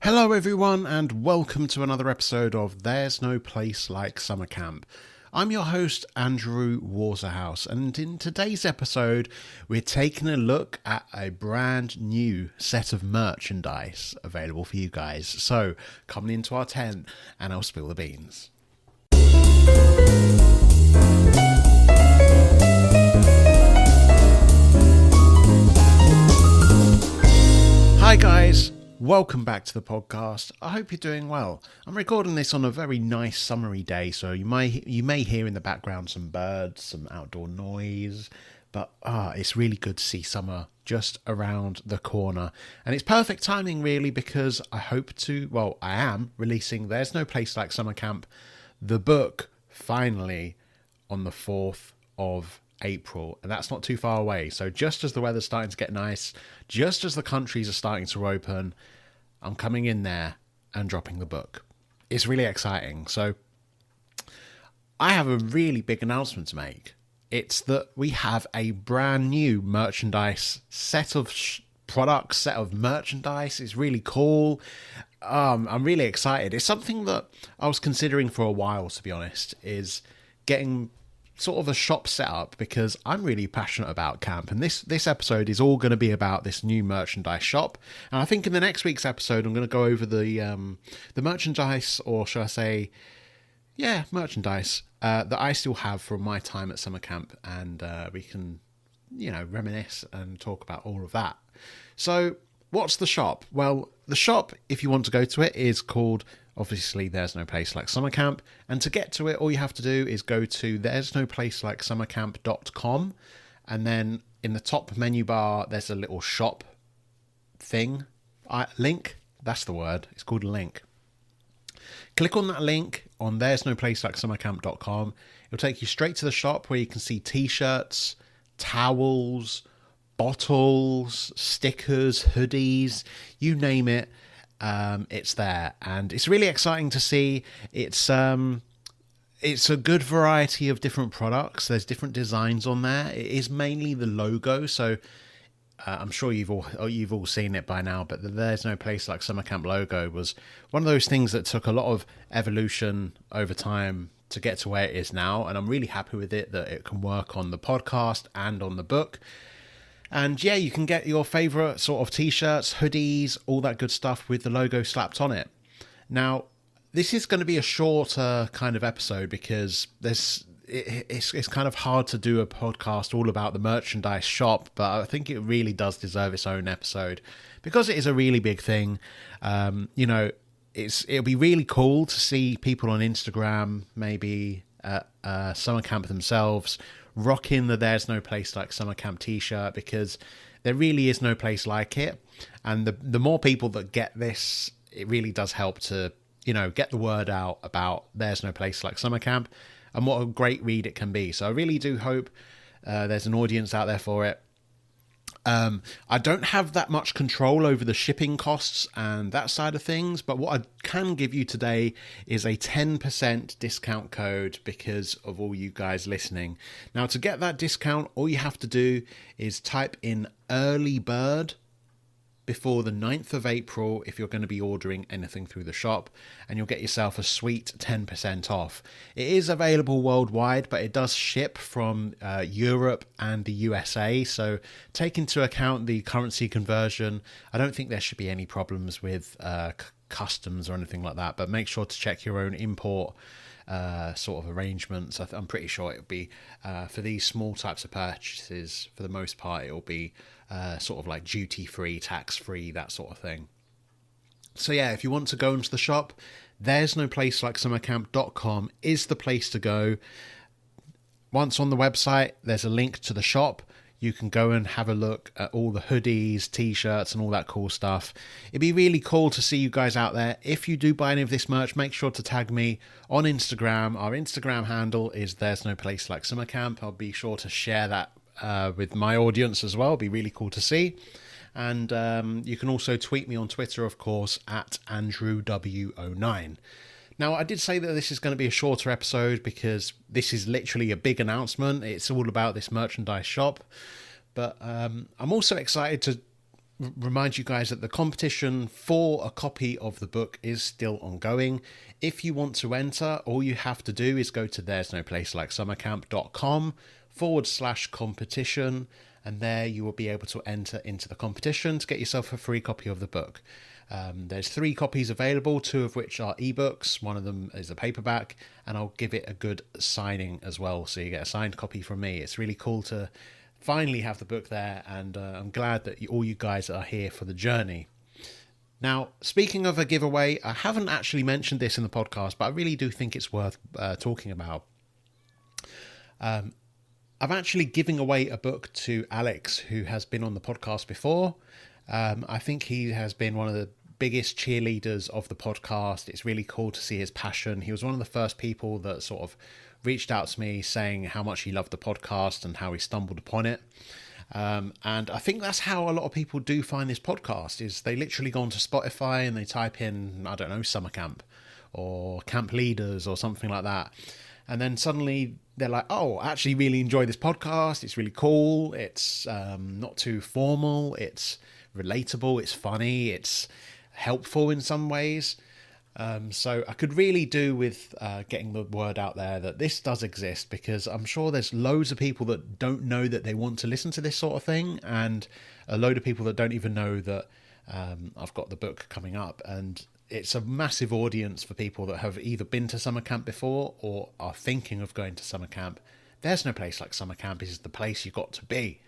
Hello everyone and welcome to another episode of There's No Place Like Summer Camp. I'm your host Andrew Waterhouse, and in today's episode we're taking a look at a brand new set of merchandise available for you guys. So come into our tent and I'll spill the beans. Hi guys, welcome back to the podcast. I hope you're doing well. I'm recording this on a very nice summery day, so you may hear in the background some birds, some outdoor noise, but it's really good to see summer just around the corner. And it's perfect timing really, because I am releasing There's No Place Like Summer Camp, the book, finally on the 4th of April, and that's not too far away. So just as the weather's starting to get nice, just as the countries are starting to open, I'm coming in there and dropping the book. It's really exciting. So I have a really big announcement to make. It's that we have a brand new merchandise set of products, set of merchandise. It's really cool. I'm really excited. It's something that I was considering for a while, to be honest, is getting sort of a shop set up, because I'm really passionate about camp, and this episode is all going to be about this new merchandise shop. And I think in the next week's episode I'm going to go over the merchandise, or shall I say, merchandise that I still have from my time at summer camp, and we can reminisce and talk about all of that. So what's the shop? Well, the shop, if you want to go to it, is called, obviously, There's No Place Like Summer Camp. And to get to it, all you have to do is go to there'snoplacelikeSummerCamp.com. And then in the top menu bar, there's a little shop thing. Link. That's the word. It's called a link. Click on that link on there'snoplacelikeSummerCamp.com. It'll take you straight to the shop where you can see t-shirts, towels, bottles, stickers, hoodies, you name it. It's there, and it's really exciting to see. It's a good variety of different products. There's different designs on there. It is mainly the logo, so I'm sure you've all seen it by now. But the There's No Place Like Summer Camp logo was one of those things that took a lot of evolution over time to get to where it is now, and I'm really happy with it, that it can work on the podcast and on the book. And yeah, you can get your favourite sort of t-shirts, hoodies, all that good stuff with the logo slapped on it. Now, this is going to be a shorter kind of episode, because it's kind of hard to do a podcast all about the merchandise shop, but I think it really does deserve its own episode, because it is a really big thing. It'll be really cool to see people on Instagram, maybe at summer camp themselves, rocking the There's No Place Like Summer Camp t-shirt, because there really is no place like it. And the more people that get this, it really does help to, get the word out about There's No Place Like Summer Camp and what a great read it can be. So I really do hope there's an audience out there for it. I don't have that much control over the shipping costs and that side of things, but what I can give you today is a 10% discount code because of all you guys listening. Now, to get that discount, all you have to do is type in early bird before the 9th of April if you're going to be ordering anything through the shop, and you'll get yourself a sweet 10% off. It is available worldwide, but it does ship from Europe and the USA, so take into account the currency conversion. I don't think there should be any problems with customs or anything like that, but make sure to check your own import sort of arrangements. I'm pretty sure it'll be for these small types of purchases, for the most part, it'll be sort of like duty-free, tax-free, that sort of thing. So yeah, if you want to go into the shop, there's no place like summercamp.com is the place to go. Once on the website, there's a link to the shop. You can go and have a look at all the hoodies, t-shirts, and all that cool stuff. It'd be really cool to see you guys out there. If you do buy any of this merch, make sure to tag me on Instagram. Our Instagram handle is There's No Place Like Summer Camp. I'll be sure to share that with my audience as well. It'd be really cool to see. And you can also tweet me on Twitter, of course, at AndrewW09. Now, I did say that this is going to be a shorter episode because this is literally a big announcement. It's all about this merchandise shop. But I'm also excited to remind you guys that the competition for a copy of the book is still ongoing. If you want to enter, all you have to do is go to there'snoplacelikeSummercamp.com/competition, and there you will be able to enter into the competition to get yourself a free copy of the book. There's 3 copies available, 2 of which are ebooks, one of them is a paperback, and I'll give it a good signing as well, so you get a signed copy from me. It's really cool to finally have the book there, and I'm glad that all you guys are here for the journey. Now, speaking of a giveaway, I haven't actually mentioned this in the podcast, but I really do think it's worth talking about. I'm actually giving away a book to Alex, who has been on the podcast before. I think he has been one of the biggest cheerleaders of the podcast. It's really cool to see his passion. He was one of the first people that sort of reached out to me saying how much he loved the podcast and how he stumbled upon it. And I think that's how a lot of people do find this podcast, is they literally go onto Spotify and they type in, I don't know, summer camp or camp leaders or something like that. And then suddenly they're like, oh, I actually really enjoy this podcast. It's really cool. It's not too formal. It's relatable. It's funny. It's helpful in some ways. So I could really do with getting the word out there that this does exist, because I'm sure there's loads of people that don't know that they want to listen to this sort of thing, and a load of people that don't even know that I've got the book coming up. And it's a massive audience for people that have either been to summer camp before or are thinking of going to summer camp. There's no place like summer camp. This is the place you've got to be.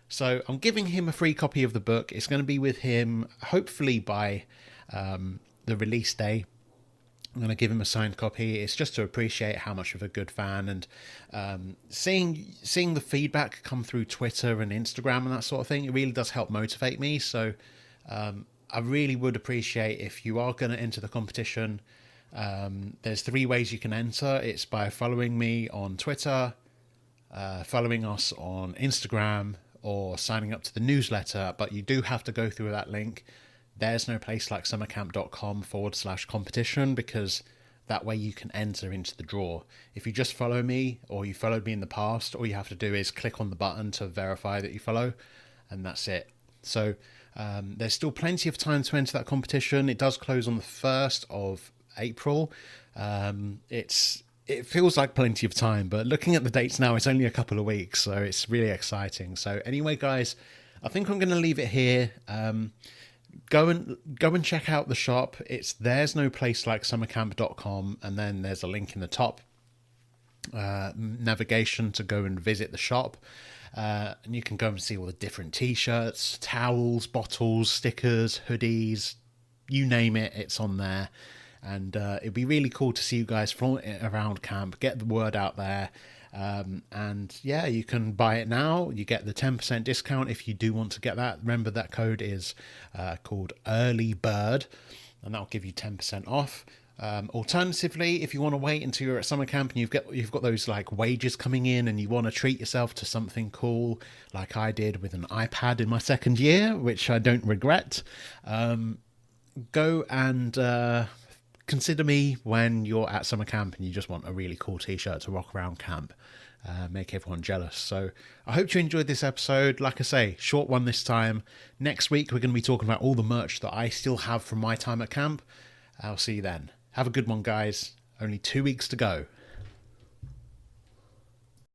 So I'm giving him a free copy of the book. It's going to be with him hopefully by the release day. I'm going to give him a signed copy. It's just to appreciate how much of a good fan, and seeing the feedback come through Twitter and Instagram and that sort of thing, it really does help motivate me. So I really would appreciate if you are going to enter the competition. There's 3 ways you can enter. It's by following me on Twitter, following us on Instagram, or signing up to the newsletter. But you do have to go through that link, there'snoplacelikeSummercamp.com/competition, because that way you can enter into the draw. If you just follow me, or you followed me in the past, all you have to do is click on the button to verify that you follow, and that's it. So there's still plenty of time to enter that competition. It does close on the 1st of April. It feels like plenty of time, but looking at the dates now, it's only a couple of weeks, so it's really exciting. So anyway, guys, I think I'm going to leave it here. Go and check out the shop. It's there'snoplacelikeSummercamp.com, and then there's a link in the top navigation to go and visit the shop. And you can go and see all the different t-shirts, towels, bottles, stickers, hoodies, you name it, it's on there. And it'd be really cool to see you guys flaunt it around camp, get the word out there. And yeah, you can buy it now. You get the 10% discount if you do want to get that. Remember, that code is called Early Bird, and that'll give you 10% off. Alternatively, if you want to wait until you're at summer camp and you've got those like wages coming in, and you want to treat yourself to something cool, like I did with an iPad in my 2nd year, which I don't regret, go and consider me when you're at summer camp and you just want a really cool t-shirt to rock around camp, make everyone jealous. So I hope you enjoyed this episode. Like I say, short one this time. Next week we're going to be talking about all the merch that I still have from my time at camp. I'll see you then. Have a good one, guys. Only 2 weeks to go.